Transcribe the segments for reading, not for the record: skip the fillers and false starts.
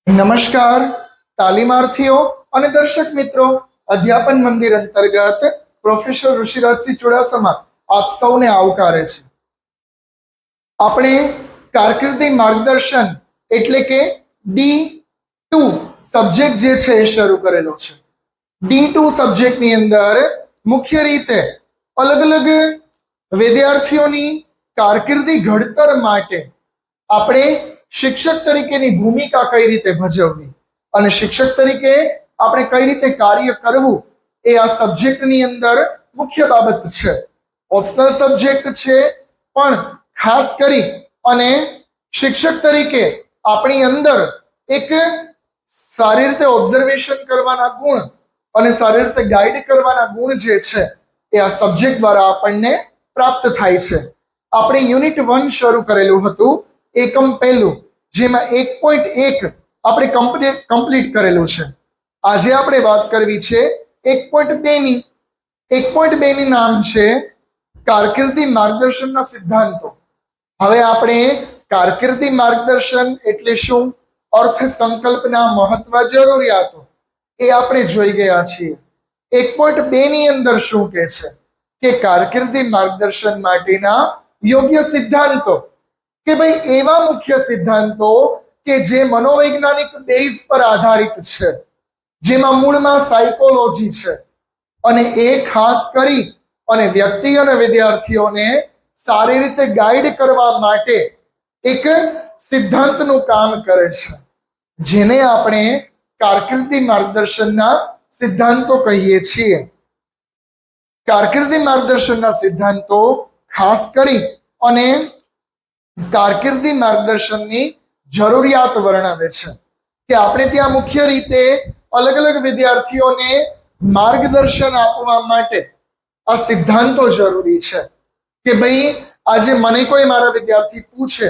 નમસ્કાર તાલીમાર્થીઓ અને દર્શક મિત્રો, અધ્યાપન મંદિર અંતર્ગત પ્રોફેસર ઋષિરાજસિંહ ચુડાસમા આપ સૌને આવકારે છે. આપણે કારકિર્દી માર્ગદર્શન એટલે કે D2 સબ્જેક્ટ જે છે એ શરૂ કરેલો છે. D2 સબ્જેક્ટની અંદર મુખ્ય રીતે અલગ અલગ વિદ્યાર્થીઓની કારકિર્દી ઘડતર માટે આપણે શિક્ષક તરીકેની ભૂમિકા કઈ રીતે ભજવવી અને શિક્ષક તરીકે આપણે કઈ રીતે કાર્ય કરવું એ આ સબ્જેક્ટની અંદર મુખ્ય બાબત છે. ઓપ્શનલ સબ્જેક્ટ છે, પણ ખાસ કરી અને શિક્ષક તરીકે આપણી અંદર એક સારી રીતે ઓબ્ઝર્વેશન કરવાના ગુણ અને સારી રીતે ગાઈડ કરવાના ગુણ જે છે એ આ સબ્જેક્ટ દ્વારા આપણને પ્રાપ્ત થાય છે. આપણે યુનિટ 1 શરૂ કરેલું હતું, એકમ પહેલું, જેમાં 1.1 આપણે કમ્પ્લીટ કરેલું છે. આજે આપણે વાત કરવી છે 1.2 ની. 1.2 ની નામ છે કારકિર્દી માર્ગદર્શનના સિદ્ધાંતો. હવે આપણે કારકિર્દી માર્ગદર્શન એટલે શું, અર્થ, સંકલ્પના, મહત્વ, જરૂરિયાતો એ આપણે જોઈ ગયા છીએ. 1.2 ની અંદર શું કહે છે કે કારકિર્દી માર્ગદર્શન માટેના યોગ્ય સિદ્ધાંતો, કે ભાઈ એવા મુખ્ય સિદ્ધાંતો કે જે મનોવૈજ્ઞાનિક બેઝ પર આધારિત છે, જેમાં મૂળમાં સાયકોલોજી છે, અને એ ખાસ કરી અને વ્યક્તિ અને વિદ્યાર્થીઓને સારી રીતે ગાઈડ કરવા માટે એક સિદ્ધાંતનું કામ કરે છે, જેને આપણે કારકિર્દી માર્ગદર્શનના સિદ્ધાંતો કહીએ છીએ. કારકિર્દી માર્ગદર્શનના સિદ્ધાંતો ખાસ કરી અને કારકિર્દી માર્ગદર્શનની જરૂરિયાત વર્ણવે છે કે આપણે ત્યાં મુખ્ય રીતે અલગ અલગ વિદ્યાર્થીઓને માર્ગદર્શન આપવા માટે આ સિદ્ધાંતો જરૂરી છે. કે ભાઈ આજે મને કોઈ મારા વિદ્યાર્થી પૂછે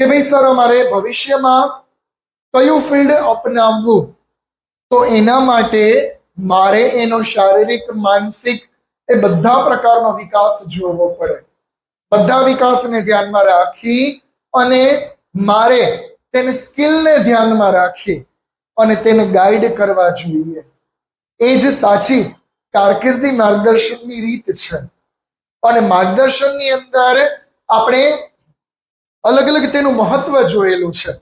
કે ભાઈ સર અમારે ભવિષ્યમાં કયું ફિલ્ડ અપનાવવું, તો એના માટે મારે એનો શારીરિક, માનસિક એ બધા પ્રકારનો વિકાસ જોવો પડે. બધા વિકાસને ધ્યાનમાં રાખી અને મારે તેને સ્કિલને ધ્યાનમાં રાખી અને તેને ગાઈડ કરવા જોઈએ. એ જ સાચી કારકિર્દી માર્ગદર્શનની રીત છે. અને માર્ગદર્શનની અંદર આપણે અલગ અલગ તેનું મહત્વ જોયેલું છે.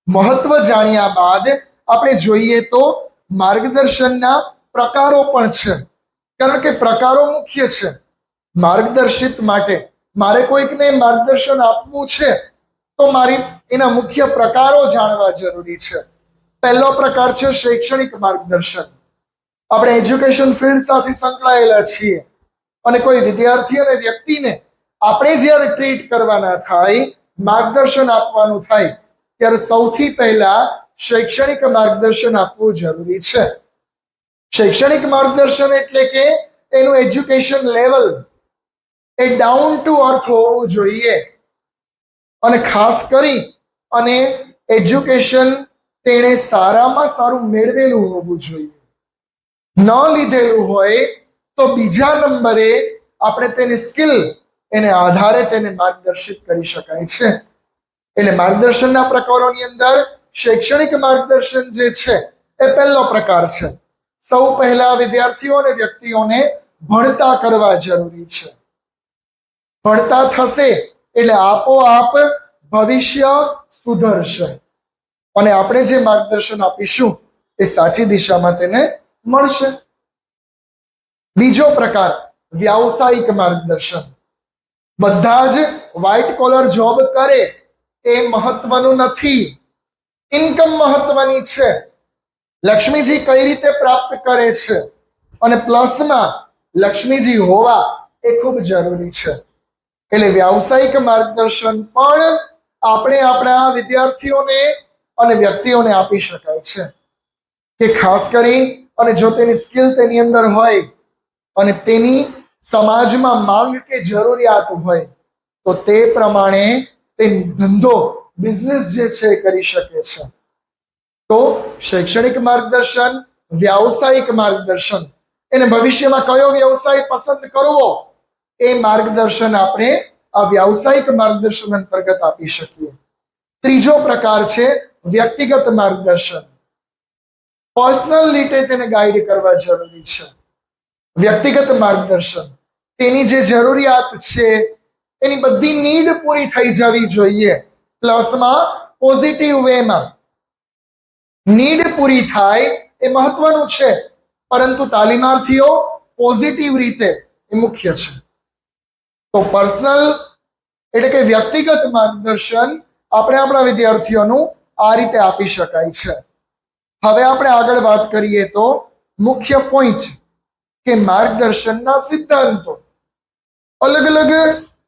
મહત્વ જાણ્યા બાદ આપણે જોઈએ તો માર્ગદર્શનના પ્રકારો પણ છે, કારણ કે પ્રકારો મુખ્ય છે. માર્ગદર્શિત માટે મારે કોઈકને માર્ગદર્શન આપવું છે તો મારી એના મુખ્ય પ્રકારો જાણવા જરૂરી છે. પહેલો પ્રકાર છે શૈક્ષણિક માર્ગદર્શન. આપણે એજ્યુકેશન ફિલ્ડ સાથે સંકળાયેલા છીએ અને કોઈ વિદ્યાર્થી અને વ્યક્તિને આપણે જ્યારે ટ્રીટ કરવાના થાય, માર્ગદર્શન આપવાનું થાય, ત્યારે સૌથી પહેલા શૈક્ષણિક માર્ગદર્શન આપવું જરૂરી છે. શૈક્ષણિક માર્ગદર્શન એટલે કે એનું education level A down to earth હોવું જોઈએ, અને ખાસ કરી અને એજ્યુકેશન તેણે સારામાં સારું મેળવેલું હોવું જોઈએ. ન લીધેલું હોય તો બીજા નંબરે આપણે તેની સ્કિલ એને આધારે તેને માર્ગદર્શિત કરી શકાય છે. એટલે માર્ગદર્શનના પ્રકારોની અંદર શૈક્ષણિક માર્ગદર્શન જે છે એ પહેલો પ્રકાર છે. સૌ પહેલા વિદ્યાર્થીઓ અને વ્યક્તિઓને ભણતા કરવા જરૂરી છે. ભણતા થશે એટલે આપોઆપ ભવિષ્ય સુધરશે અને આપણે જે માર્ગદર્શન આપીશું એ સાચી દિશામાં તેને મળશે. બીજો પ્રકાર વ્યાવસાયિક માર્ગદર્શન. બધા જ વ્હાઇટ કોલર જોબ કરે એ મહત્વનું નથી, ઇન્કમ મહત્વની છે. લક્ષ્મીજી કઈ રીતે પ્રાપ્ત કરે છે અને પ્લસમાં લક્ષ્મીજી હોવા એ ખૂબ જરૂરી છે. એટલે વ્યાવસાયિક માર્ગદર્શન પણ આપણે આપણા વિદ્યાર્થીઓને અને વ્યક્તિઓને આપી શકાય છે. કે ખાસ કરી અને જો તેની સ્કિલ તેની અંદર હોય અને તેની સમાજમાં માંગ કે જરૂરિયાત હોય તો તે પ્રમાણે તે ધંધો, બિઝનેસ જે છે એ કરી શકે છે. તો શૈક્ષણિક માર્ગદર્શન, વ્યાવસાયિક માર્ગદર્શન, એને ભવિષ્યમાં કયો વ્યવસાય પસંદ કરવો એ માર્ગદર્શન આપણે આ વ્યાવસાયિક માર્ગદર્શન અંતર્ગત આપી શકીએ. ત્રીજો પ્રકાર છે વ્યક્તિગત માર્ગદર્શન, પર્સનલ રીતે તેને ગાઈડ કરવા જરૂરી છે. વ્યક્તિગત માર્ગદર્શન, તેની જે જરૂરિયાત છે એની બધી નીડ પૂરી થઈ જવી જોઈએ. પ્લસમાં પોઝિટિવ વેમાં નીડ પૂરી થાય એ મહત્વનું છે, પરંતુ તાલીમાર્થીઓ પોઝિટિવ રીતે એ મુખ્ય છે. તો પર્સનલ એટલે કે વ્યક્તિગત માર્ગદર્શન આપણે આપણા વિદ્યાર્થીઓનું આ રીતે આપી શકાય છે. હવે આપણે આગળ વાત કરીએ તો મુખ્ય પોઈન્ટ કે માર્ગદર્શનના સિદ્ધાંતો. અલગ અલગ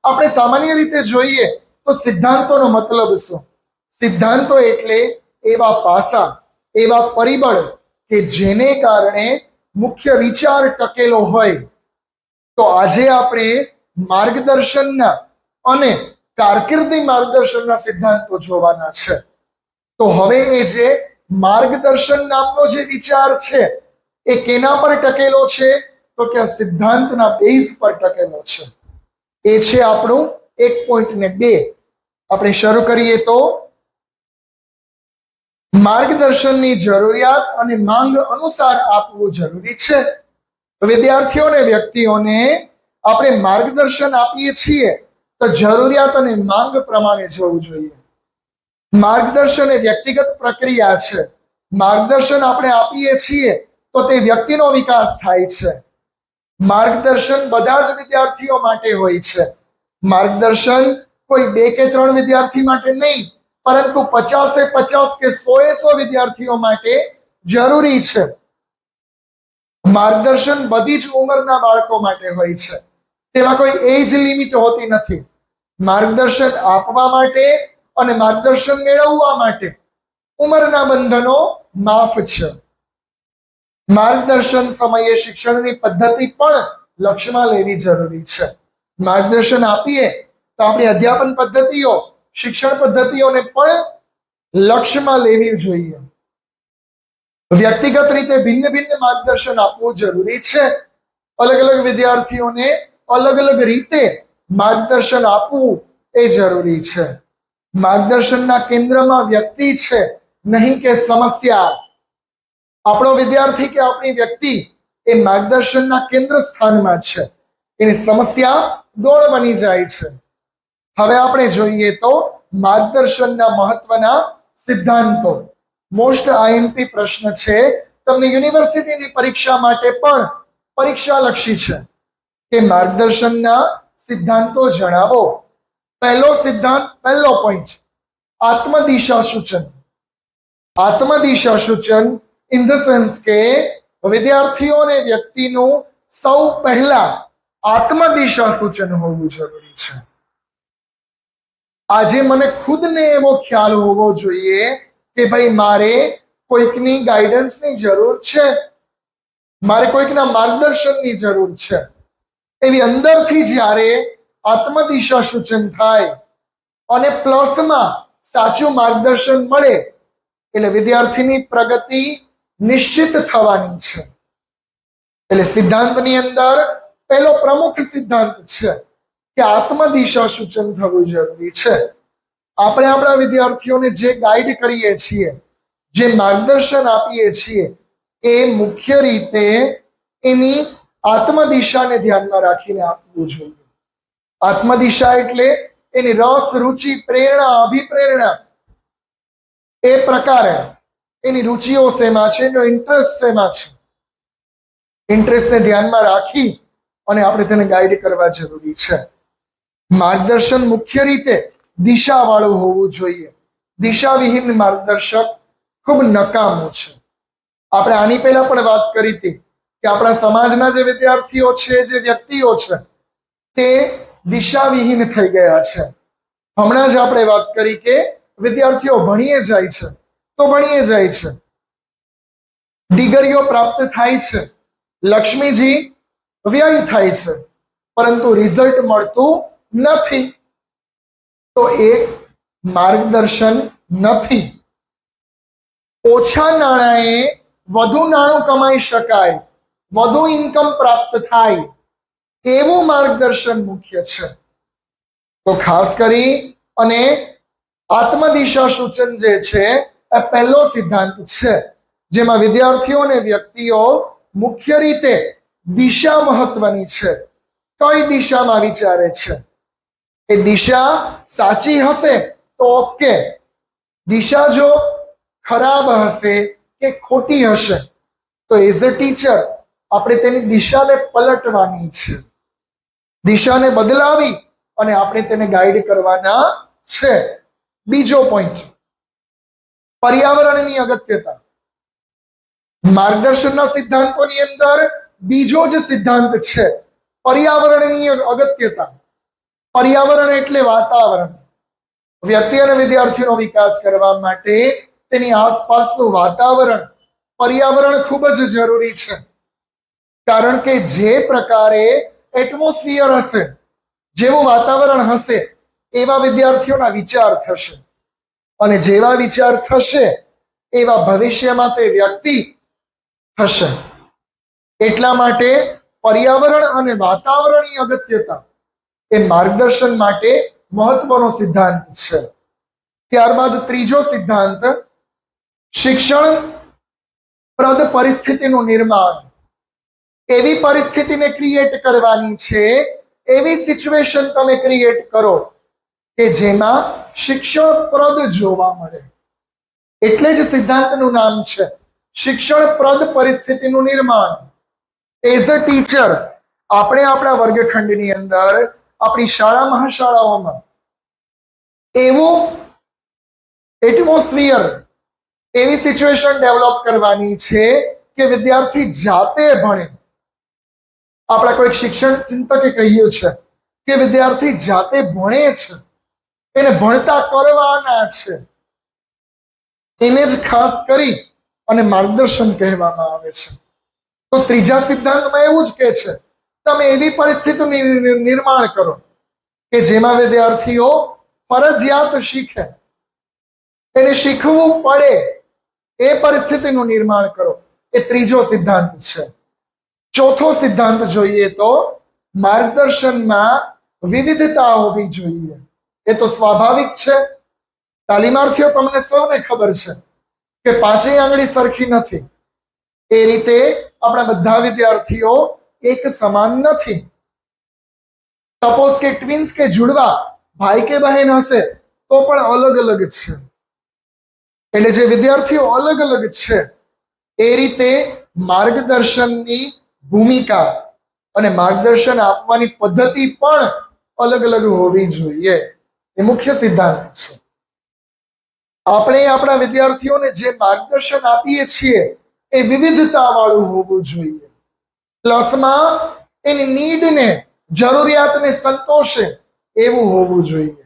આપણે સામાન્ય રીતે જોઈએ તો સિદ્ધાંતોનો મતલબ શું? સિદ્ધાંતો એટલે એવા પાસા, એવા પરિબળ કે જેને કારણે મુખ્ય વિચાર ટકેલો હોય. તો આજે આપણે માર્ગદર્શનના અને કારકિર્દી માર્ગદર્શનના સિદ્ધાંતો જોવાના છે. તો હવે એ જે માર્ગદર્શન નામનો જે વિચાર છે એ કેના પર ટકેલો છે? તો કે સિદ્ધાંતના બેઝ પર ટકેલો છે. એ છે આપણું 1.2. આપણે શરૂ કરીએ તો માર્ગદર્શનની જરૂરિયાત અને માંગ અનુસાર આપવું જરૂરી છે. વિદ્યાર્થીઓને વ્યક્તિઓને આપણે માર્ગદર્શન આપીએ છીએ તો જરૂરિયાત અને માંગ પ્રમાણે જવું જોઈએ. માર્ગદર્શન એ વ્યક્તિગત પ્રક્રિયા છે. માર્ગદર્શન આપણે આપીએ છીએ તો તે વ્યક્તિનો વિકાસ થાય છે. માર્ગદર્શન બધા જ વિદ્યાર્થીઓ માટે હોય છે. માર્ગદર્શન કોઈ 2 કે 3 વિદ્યાર્થી માટે નહીં, પરંતુ 50-50 કે 100-100 વિદ્યાર્થીઓ માટે જરૂરી છે. માર્ગદર્શન બધી જ ઉંમરના બાળકો માટે હોય છે. તેમાં કોઈ એજ લિમિટ હોતી નથી. માર્ગદર્શન આપવા માટે અને માર્ગદર્શન મેળવવા માટે ઉંમરના બંધનો માફ છે. માર્ગદર્શન સમયે શિક્ષણની પદ્ધતિ પણ લક્ષ્યમાં લેવી જરૂરી છે. માર્ગદર્શન આપીએ તો આપણી અધ્યાપન પદ્ધતિઓ, શિક્ષણ પદ્ધતિઓને પણ લક્ષ્યમાં લેવી જોઈએ. વ્યક્તિગત રીતે ભિન્ન ભિન્ન માર્ગદર્શન આપવું જરૂરી છે. અલગ અલગ વિદ્યાર્થીઓને અલગ અલગ રીતે માર્ગદર્શન આપવું એ જરૂરી છે. માર્ગદર્શનના કેન્દ્રમાં વ્યક્તિ છે, નહીં કે સમસ્યા. આપણો વિદ્યાર્થી કે આપણી વ્યક્તિ એ માર્ગદર્શનના કેન્દ્ર સ્થાનમાં છે. એની સમસ્યા ગૌણ બની જાય છે. હવે આપણે જોઈએ તો માર્ગદર્શનના મહત્વના સિદ્ધાંતો. મોસ્ટ આઈએમપી પ્રશ્ન છે, તમને યુનિવર્સિટીની પરીક્ષા માટે પણ પરીક્ષાલક્ષી છે કે માર્ગદર્શનના સિદ્ધાંતો જણાવો. પહેલો સિદ્ધાંત, પહેલો પોઈન્ટ, આત્મદિશા સૂચન. આત્મદિશા સૂચન ઇન ધ સેન્સ કે વિદ્યાર્થીઓને વ્યક્તિનું સૌ પહેલા આત્મદિશા સૂચન હોવું જરૂરી છે. આજે મને ખુદને એવો ખ્યાલ હોવો જોઈએ કે ભાઈ મારે કોઈકની ગાઈડન્સની જરૂર છે, મારે કોઈકના માર્ગદર્શનની જરૂર છે. એવી અંદરથી જ્યારે આત્મદિશા સૂચન થાય અને પ્લસમાં સાચું માર્ગદર્શન મળે એટલે વિદ્યાર્થીની પ્રગતિ નિશ્ચિત થવાની છે. એટલે સિદ્ધાંતની અંદર પહેલો પ્રમુખ સિદ્ધાંત છે કે આત્મદિશા સૂચન થવું જરૂરી છે. આપણે આપણા વિદ્યાર્થીઓને જે ગાઈડ કરીએ છીએ, જે માર્ગદર્શન આપીએ છીએ એ મુખ્ય રીતે એની આત્મદિશાને ધ્યાનમાં રાખીને આપવું જોઈએ. આત્મદિશા એટલે એની રસ, રુચિ, પ્રેરણા, અભિપ્રેરણા, એ પ્રકારે એની રુચિઓ શેમાં છે, એનો ઇન્ટરેસ્ટ શેમાં છે, ઇન્ટરેસ્ટને ધ્યાનમાં રાખી અને આપણે તેને ગાઈડ કરવા જરૂરી છે. માર્ગદર્શન મુખ્ય રીતે દિશાવાળું હોવું જોઈએ. દિશાવિહીન માર્ગદર્શક ખૂબ નકામું છે. આપણે આની પહેલા પણ વાત કરી હતી કે આપણા સમાજના જે વિદ્યાર્થીઓ છે, જે વ્યક્તિઓ છે, તે દિશાવિહીન થઈ ગયા છે. હમણાં જ આપણે વાત કરી કે વિદ્યાર્થીઓ ભણીએ જાય છે તો ભણીએ જાય છે, ડિગ્રીઓ પ્રાપ્ત થાય છે, લક્ષ્મીજી વ્યય થાય છે, પરંતુ રિઝલ્ટ મળતું નથી. તો એ માર્ગદર્શન નથી. ઓછા નાણાંએ વધુ નાણું કમાઈ શકાય, વધુ ઇન્કમ પ્રાપ્ત થાય એવું માર્ગદર્શન મુખ્ય છે. તો ખાસ કરી અને આત્મદિશા સૂચન જે છે આ પહેલો સિદ્ધાંત છે, જેમાં વિદ્યાર્થીઓ અને વ્યક્તિઓ મુખ્ય રીતે દિશા મહત્વની છે. કઈ દિશામાં વિચારે છે? એ દિશા સાચી હશે તો ઓકે, દિશા જો ખરાબ હશે કે ખોટી હશે તો એઝ અ ટીચર આપણે તેની દિશાને પલટવાની છે, દિશાને બદલાવી અને આપણે તેને ગાઈડ કરવાના છે. બીજો પોઈન્ટ, પર્યાવરણની અગત્યતા. માર્ગદર્શનના સિદ્ધાંતોની અંદર બીજો જ સિદ્ધાંત છે પર્યાવરણની અગત્યતા. પર્યાવરણ એટલે વાતાવરણ. વ્યક્તિ અને વિદ્યાર્થીનો વિકાસ કરવા માટે તેની આસપાસનું વાતાવરણ, પર્યાવરણ ખૂબ જ જરૂરી છે. કારણ કે જે પ્રકારે એટમોસ્ફિયર હશે, જેવું વાતાવરણ હશે એવા વિદ્યાર્થીઓના વિચાર થશે, અને જેવા વિચાર થશે એવા ભવિષ્યમાં તે વ્યક્તિ થશે. એટલા માટે પર્યાવરણ અને વાતાવરણની અગત્યતા એ માર્ગદર્શન માટે મહત્વનો સિદ્ધાંત છે. ત્યારબાદ ત્રીજો સિદ્ધાંત, શિક્ષણપ્રદ પરિસ્થિતિનું નિર્માણ. એવી પરિસ્થિતિને ક્રિએટ કરવાની છે, એવી સિચ્યુએશન તમે ક્રિએટ કરો કે જેમાં શિક્ષણપ્રદ જોવા મળે. એટલે જ સિદ્ધાંતનું નામ છે શિક્ષણપ્રદ પરિસ્થિતિનું નિર્માણ. એઝ અ ટીચર આપણે આપણા વર્ગખંડની અંદર, આપણી શાળા મહાશાળાઓમાં એવું એટમોસ્ફિયર, એવી સિચ્યુએશન ડેવલપ કરવાની છે કે વિદ્યાર્થી જાતે ભણે. આપણા કોઈક શિક્ષણ ચિંતકે કહ્યું છે કે વિદ્યાર્થી જાતે ભણે છે, એને ભણતા કરવાના છે. એને જ ખાસ કરી અને માર્ગદર્શન કહેવામાં આવે છે. તો ત્રીજા સિદ્ધાંતમાં એવું જ કહે છે, તમે એવી પરિસ્થિતિનું નિર્માણ કરો કે જેમાં વિદ્યાર્થીઓ ફરજિયાત શીખે, એને શીખવું પડે, એ પરિસ્થિતિનું નિર્માણ કરો. એ ત્રીજો સિદ્ધાંત છે. ચોથો સિદ્ધાંત જોઈએ તો માર્ગદર્શનમાં વિવિધતા હોવી જોઈએ. એ તો સ્વાભાવિક છે. તાલીમાર્થીઓ તમને સૌને ખબર છે કે પાંચેય આંગળી સરખી નથી. એ રીતે આપણા બધા વિદ્યાર્થીઓ એક સમાન નથી. સપોઝ કે ટ્વિન્સ કે જુડવા ભાઈ કે બહેન હશે તો પણ અલગ અલગ છે. એટલે જે વિદ્યાર્થીઓ અલગ અલગ છે એ રીતે માર્ગદર્શનની ભૂમિકા અને માર્ગદર્શન આપવાની પદ્ધતિ પણ અલગ અલગ હોવી જોઈએ. એ મુખ્ય સિદ્ધાંત છે. આપણે આપણા વિદ્યાર્થીઓને જે માર્ગદર્શન આપીએ છીએ એ વિવિધતા વાળું હોવું જોઈએ. પ્લસમાં એની નીડને, જરૂરિયાતને સંતોષે એવું હોવું જોઈએ.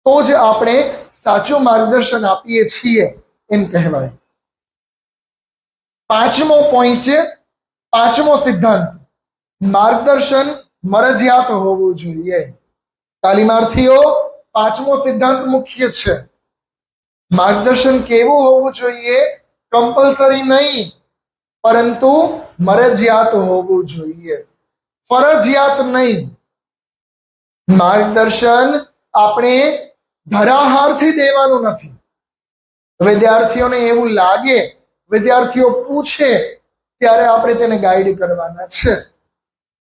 તો જ આપણે સાચું માર્ગદર્શન આપીએ છીએ એમ કહેવાય. પાંચમો પોઈન્ટ, પાંચમો સિદ્ધાંત, માર્ગદર્શન મરજિયાત હોવું જોઈએ. તાલીમાર્થીઓ, પાંચમો સિદ્ધાંત મુખ્ય છે. માર્ગદર્શન કેવું હોવું જોઈએ? કમ્પલસરી નહીં, પરંતુ મરજિયાત હોવું જોઈએ, ફરજિયાત નહીં. માર્ગદર્શન આપણે ધરાહારથી દેવાનું નથી. વિદ્યાર્થીઓને એવું લાગે, વિદ્યાર્થીઓ પૂછે ત્યારે આપણે તેને ગાઈડ કરવાના છે.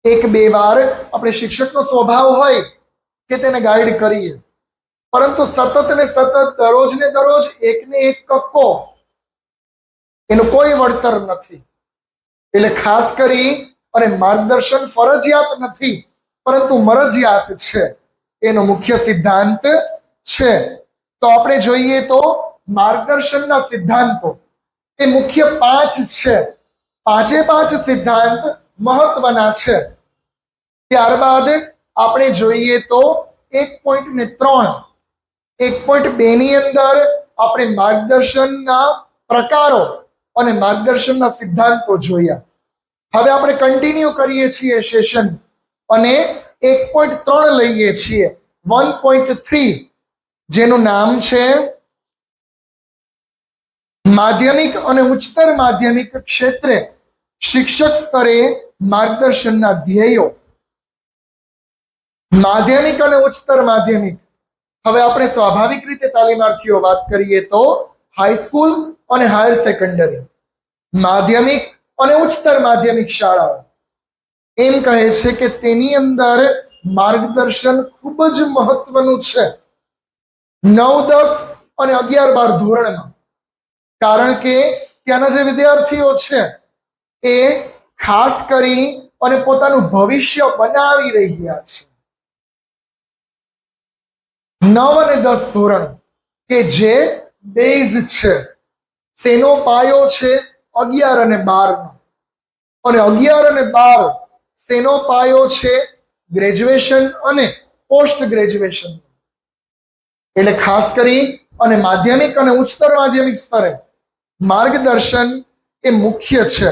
એક બે વાર આપણે શિક્ષકનો સ્વભાવ હોય કે તેને ગાઈડ કરીએ, પરંતુ સતત ને સતત, દરરોજ ને દરરોજ એકને એક કક્કો, એનું કોઈ વળતર નથી. એટલે ખાસ કરી અને માર્ગદર્શન ફરજિયાત નથી પરંતુ મરજિયાત છે, એનો મુખ્ય સિદ્ધાંત છે. તો આપણે જોઈએ તો માર્ગદર્શનના સિદ્ધાંતો એ મુખ્ય પાંચ છે. પાંચે પાંચ સિદ્ધાંત મહત્વના છે. ત્યારબાદ આપણે જોઈએ તો 1.3, 1.2 ની અંદર આપણે માર્ગદર્શનના પ્રકારો અને માર્ગદર્શનના સિદ્ધાંતો જોયા. હવે આપણે કન્ટિન્યુ કરીએ છીએ સેશન અને 1.3 લઈએ છીએ, 1.3, જેનું નામ છે માધ્યમિક અને ઉચ્ચતર માધ્યમિક ક્ષેત્રે શિક્ષક સ્તરે માર્ગદર્શનના ધ્યેયો. માધ્યમિક અને ઉચ્ચતર માધ્યમિક. હવે આપણે સ્વાભાવિક રીતે તાલીમાર્થીઓ વાત કરીએ તો હાઈસ્કૂલ અને હાયર સેકન્ડરી, માધ્યમિક અને ઉચ્ચતર માધ્યમિક શાળાઓ. એમ કહે છે કે તેની અંદર માર્ગદર્શન ખૂબ જ મહત્વનું છે 9, 10 અને 11, 12 ધોરણમાં. કારણ કે ત્યાંના જે વિદ્યાર્થીઓ છે એ ખાસ કરી અને પોતાનું ભવિષ્ય બનાવી રહ્યા છે. 9 અને 10 ધોરણ કે જે બેઝ છે, શેનો પાયો છે 11 અને 12 નો, અને 11 અને 12 શેનો પાયો છે ગ્રેજ્યુએશન અને પોસ્ટ ગ્રેજ્યુએશન. એટલે ખાસ કરી અને માધ્યમિક અને ઉચ્ચતર માધ્યમિક સ્તરે માર્ગદર્શન એ મુખ્ય છે.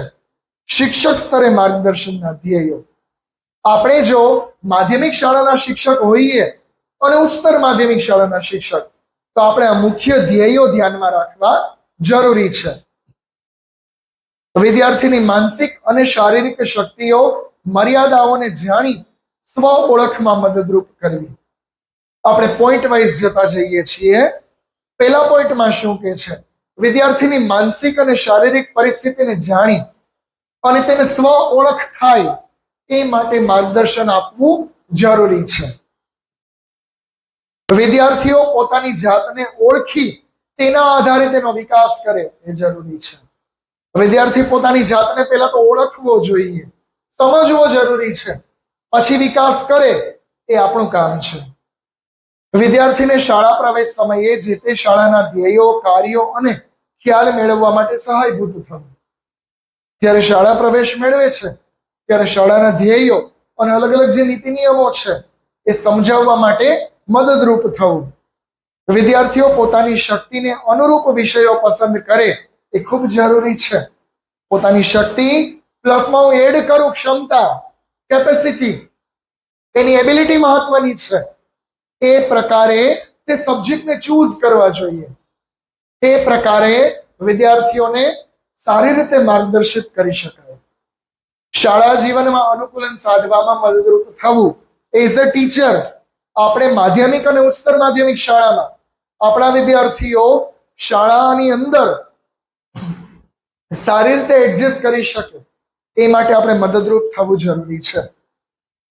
શિક્ષક સ્તરે માર્ગદર્શનના ધ્યેયો. આપણે જો માધ્યમિક શાળાના શિક્ષક હોઈએ અને ઉચ્ચતર માધ્યમિક શાળાના શિક્ષક, તો આપણે આ મુખ્ય ધ્યેયો ધ્યાનમાં રાખવા જરૂરી છે. વિદ્યાર્થીની માનસિક અને શારીરિક શક્તિઓ મર્યાદાઓને જાણી સ્વ ઓળખમાં મદદરૂપ કરવી. આપણે પોઈન્ટ વાઇઝ જતા જઈએ છીએ. પહેલા પોઈન્ટમાં શું કે છે? વિદ્યાર્થીની માનસિક અને શારીરિક પરિસ્થિતિને જાણી અને તેને સ્વ ઓળખ થાય એ માટે માર્ગદર્શન આપવું જરૂરી છે. વિદ્યાર્થીઓ પોતાની જાતને ઓળખી તેના આધારે તેનો વિકાસ કરે એ જરૂરી છે. વિદ્યાર્થી પોતાની જાતને પહેલા તો ઓળખવો જોઈએ, સમજવો જરૂરી છે, પછી વિકાસ કરે એ આપણું કામ છે. વિદ્યાર્થીને શાળા પ્રવેશ સમયે જે તે શાળાના ધ્યેયો, કાર્યો અને ખ્યાલ મેળવવા માટે સહાયભૂત થવું. જ્યારે શાળા પ્રવેશ મેળવે છે ત્યારે શાળાના ધ્યેયો અને અલગ અલગ જે નીતિ નિયમો છે એ સમજાવવા માટે મદદરૂપ થવું. વિદ્યાર્થીઓ પોતાની શક્તિને અનુરૂપ વિષયો પસંદ કરે એ ખૂબ જરૂરી છે. પોતાની શક્તિ પ્લસમાં હું એડ કરું ક્ષમતા, કેપેસિટી, એની એબિલિટી મહત્વની છે. એ પ્રકારે તે સબ્જેક્ટને ચૂઝ કરવા જોઈએ. એ પ્રકારે વિદ્યાર્થીઓને સારી રીતે માર્ગદર્શિત કરી શકાય. શાળા જીવનમાં અનુકૂલન સાધવામાં મદદરૂપ થવું. એઝ અ ટીચર આપણે માધ્યમિક અને ઉચ્ચતર માધ્યમિક શાળામાં આપણા વિદ્યાર્થીઓ શાળાની અંદર સારી રીતે એડજસ્ટ કરી શકે એ માટે આપણે મદદરૂપ થવું જરૂરી છે.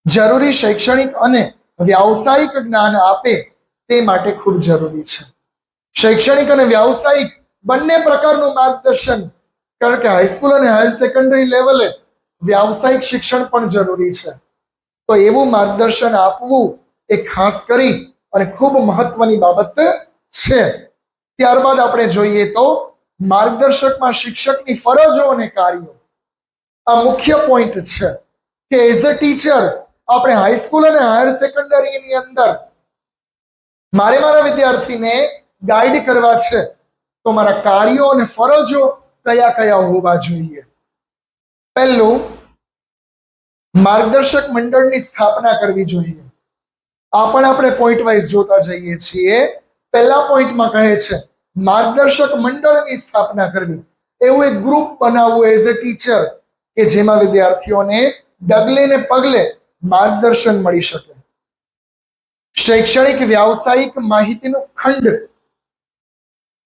જરૂરી શૈક્ષણિક અને વ્યાવસાયિક જ્ઞાન આપે તે માટે ખૂબ જરૂરી છે. શૈક્ષણિક અને વ્યાવસાયિક બંને પ્રકારનું માર્ગદર્શન, કારણ કે હાઈસ્કૂલ અને હાયર સેકન્ડરી લેવલે વ્યાવસાયિક શિક્ષણ પણ જરૂરી છે. તો એવું માર્ગદર્શન આપવું એ ખાસ કરી અને ખૂબ મહત્વની બાબત છે. ત્યારબાદ આપણે જોઈએ તો માર્ગદર્શકમાં શિક્ષકની ફરજો અને કાર્યો. આ મુખ્ય પોઈન્ટ છે કે એઝ અ ટીચર આપણે હાઈસ્કૂલ અને હાયર સેકન્ડરીની અંદર મારા વિદ્યાર્થીને ગાઈડ કરવા છે, તો મારા કાર્યો અને ફરજો કયા કયા હોવા જોઈએ? પહેલું, માર્ગદર્શક મંડળની સ્થાપના કરવી જોઈએ. આ પણ આપણે પોઈન્ટ વાઇઝ જોતા જઈએ છીએ. પહેલા પોઈન્ટમાં કહે છે માર્ગદર્શક મંડળની સ્થાપના કરવી. એવું એક ગ્રુપ બનાવવું એઝ અ ટીચર કે જેમાં વિદ્યાર્થીઓને ડગલે ને પગલે માર્ગદર્શન મળી શકે. શૈક્ષણિક વ્યાવસાયિક માહિતીનું ખંડ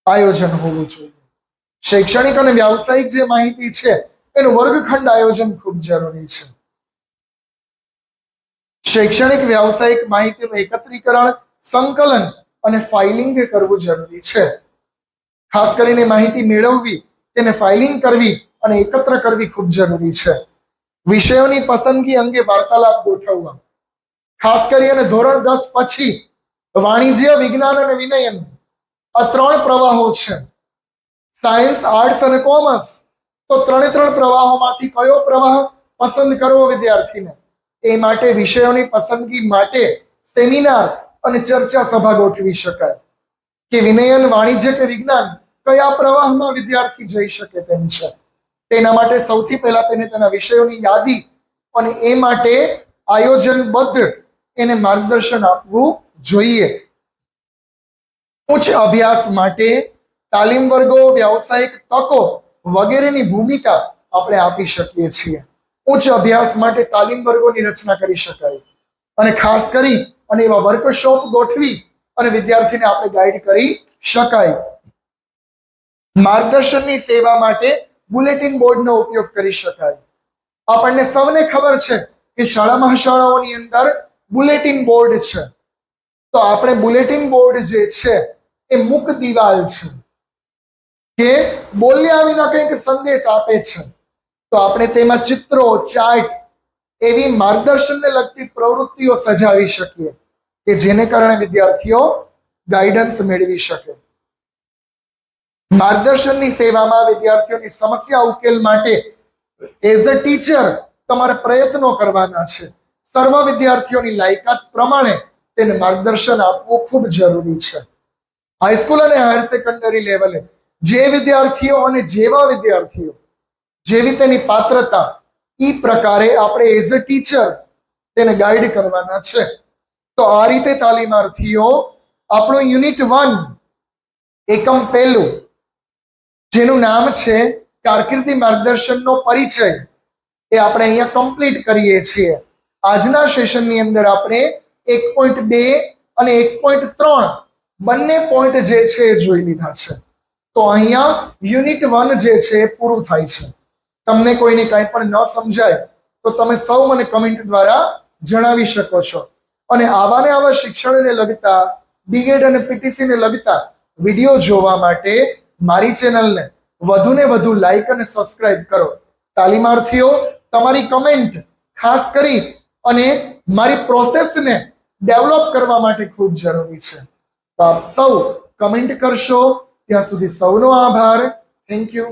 આયોજન હોવું જોઈએ. શૈક્ષણિક અને વ્યાવસાયિક જે માહિતી છે એનું વર્ગખંડ આયોજન ખૂબ જરૂરી છે. શૈક્ષણિક વ્યાવસાયિક માહિતીનું એકત્રીકરણ, સંકલન અને ફાઇલિંગ કરવું જરૂરી છે. ખાસ કરીને માહિતી મેળવવી, તેને ફાઇલિંગ કરવી અને એકત્ર કરવી ખૂબ જરૂરી છે. વિષયોની પસંદગી અંગે વાર્તાલાપ ગોઠવવા. ખાસ કરીને ધોરણ 10 પછી વાણિજ્ય, વિજ્ઞાન અને વિનયન આ 3 પ્રવાહો છે. સાયન્સ, આર્ટ્સ અને કોમર્સ. તો 3 પ્રવાહોમાંથી કયો પ્રવાહ પસંદ કરવો વિદ્યાર્થીને, એ માટે વિષયોની પસંદગી માટે સેમિનાર અને ચર્ચા સભા ગોઠવી શકાય કે વિનયન, વાણિજ્ય કે વિજ્ઞાન કયા પ્રવાહમાં વિદ્યાર્થી જઈ શકે તેમ છે. તેના માટે સૌથી પહેલા તેને તેના વિષયોની યાદી અને એ માટે આયોજનબદ્ધ એને માર્ગદર્શન આપવું જોઈએ. ઉચ્ચ અભ્યાસ માટે તાલીમ વર્ગો, વ્યાવસાયિક તકો વગેરેની ભૂમિકા આપણે આપી શકીએ છીએ. ઉચ્ચ અભ્યાસ માટે તાલીમ વર્ગોની રચના કરી શકાય અને ખાસ કરી અને એવા વર્કશોપ ગોઠવી અને વિદ્યાર્થીને આપણે ગાઈડ કરી શકાય. માર્ગદર્શનની સેવા માટે બુલેટિન બોર્ડનો ઉપયોગ કરી શકાય. આપણને સૌને ખબર છે કે શાળા મહાશાળાઓની અંદર બુલેટિન બોર્ડ છે. તો આપણે બુલેટિન બોર્ડ જે છે એ મુક દિવાલ છે કે બોલ્યા વિના કંઈક સંદેશ આપે છે. તો આપણે તેમાં ચિત્રો, ચાર્ટ એવી માર્ગદર્શનને લગતી પ્રવૃત્તિઓ સજાવી શકીએ કે જેને કારણે વિદ્યાર્થીઓ ગાઈડન્સ મેળવી શકે. માર્ગદર્શનની સેવામાં વિદ્યાર્થીઓની સમસ્યા ઉકેલ માટે એઝ અ ટીચર તમારે પ્રયત્નો કરવાના છે. સર્વ વિદ્યાર્થીઓની લાયકાત પ્રમાણે તેને માર્ગદર્શન આપવું ખૂબ જરૂરી છે. હાઈસ્કૂલ અને હાયર સેકન્ડરી લેવલે જે વિદ્યાર્થીઓ અને જેવા વિદ્યાર્થીઓ જેવી તેની પાત્રતા એ પ્રકારે આપણે એઝ અ ટીચર તેને ગાઈડ કરવાના છે. તો આ રીતે તાલીમાર્થીઓ આપણું યુનિટ 1 એકમ 1 જેનું નામ છે કારકિર્દી માર્ગદર્શનનો પરિચય એ આપણે અહીંયા કમ્પ્લીટ કરીએ છીએ. આજના સેશનની અંદર આપણે 1.2 અને 1.3 બંને પોઈન્ટ જે છે એ જોઈ લીધા છે. તો અહીંયા યુનિટ 1 જે છે એ પૂરું થાય છે. તમને કોઈને કાંઈ પણ ન સમજાય તો તમે સૌ મને કમેન્ટ દ્વારા જણાવી શકો છો. અને આવા ને આવા શિક્ષણને લગતા બીએડ અને પીટીસી ને લગતા વિડીયો જોવા માટે મારી ચેનલને વધુ ને વધુ લાઈક અને સબસ્ક્રાઇબ કરો. તાલીમાર્થીઓ તમારી કમેન્ટ ખાસ કરી અને મારી પ્રોસેસને ડેવલપ કરવા માટે ખૂબ જરૂરી છે. તો આપ સૌ કમેન્ટ કરશો. ત્યાં સુધી સૌનો આભાર. Thank you.